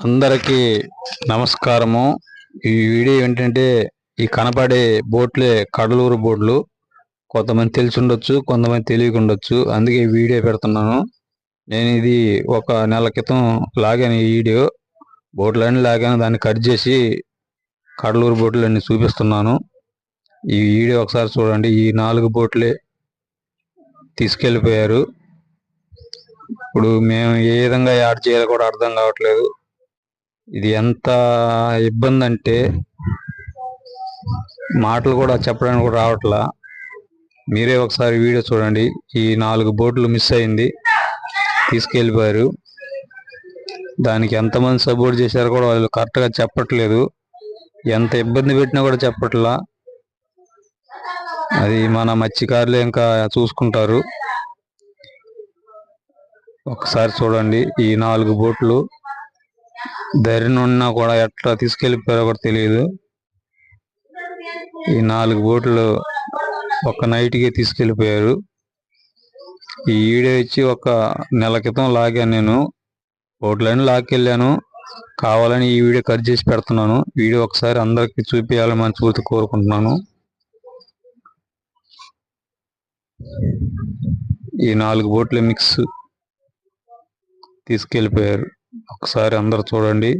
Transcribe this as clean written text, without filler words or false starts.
అందరికీ నమస్కారము. ఈ వీడియో ఏంటంటే ఈ కనపడే బోట్లే కడలూరు బోట్లు. కొంతమంది తెలిసి ఉండొచ్చు, కొంతమంది తెలియకుండొచ్చు. అందుకే ఈ వీడియో పెడుతున్నాను. నేను ఇది ఒక నెల క్రితం లాగాను. ఈ వీడియో బోట్లన్నీ లాగాను, దాన్ని కట్ చేసి కడలూరు బోట్లు అన్ని చూపిస్తున్నాను. ఈ వీడియో ఒకసారి చూడండి. ఈ 4 బోట్లే తీసుకెళ్ళిపోయారు. ఇప్పుడు మేము ఏ విధంగా యాడ్ చేయాలో కూడా అర్థం కావట్లేదు. ఇది ఎంత ఇబ్బంది అంటే మాటలు కూడా చెప్పడానికి కూడా రావట్లా. మీరే ఒకసారి వీడియో చూడండి. ఈ 4 బోట్లు మిస్ అయింది, తీసుకెళ్ళిపోయారు. దానికి ఎంతమంది సపోర్ట్ చేశారో కూడా వాళ్ళు కరెక్ట్గా చెప్పట్లేదు. ఎంత ఇబ్బంది పెట్టినా కూడా చెప్పట్లా. అది మన మత్స్యకారులే ఇంకా చూసుకుంటారు. ఒకసారి చూడండి. ఈ 4 బోట్లు ధైర్యం ఉన్నా కూడా ఎట్లా తీసుకెళ్ళిపోయారో కూడా తెలియదు. ఈ 4 బోట్లు ఒక నైట్కి తీసుకెళ్ళిపోయారు. ఈ వీడియో ఇచ్చి ఒక నెల క్రితం లాగాను. నేను బోట్లన్నీ లాక్కెళ్ళాను. కావాలని ఈ వీడియో కట్ చేసి పెడుతున్నాను. వీడియో ఒకసారి అందరికి చూపించాలని మనస్ఫూర్తి కోరుకుంటున్నాను. ఈ 4 బోట్ల మిక్స్ తీసుకెళ్ళిపోయారు. ఒకసారి అందరు చూడండి.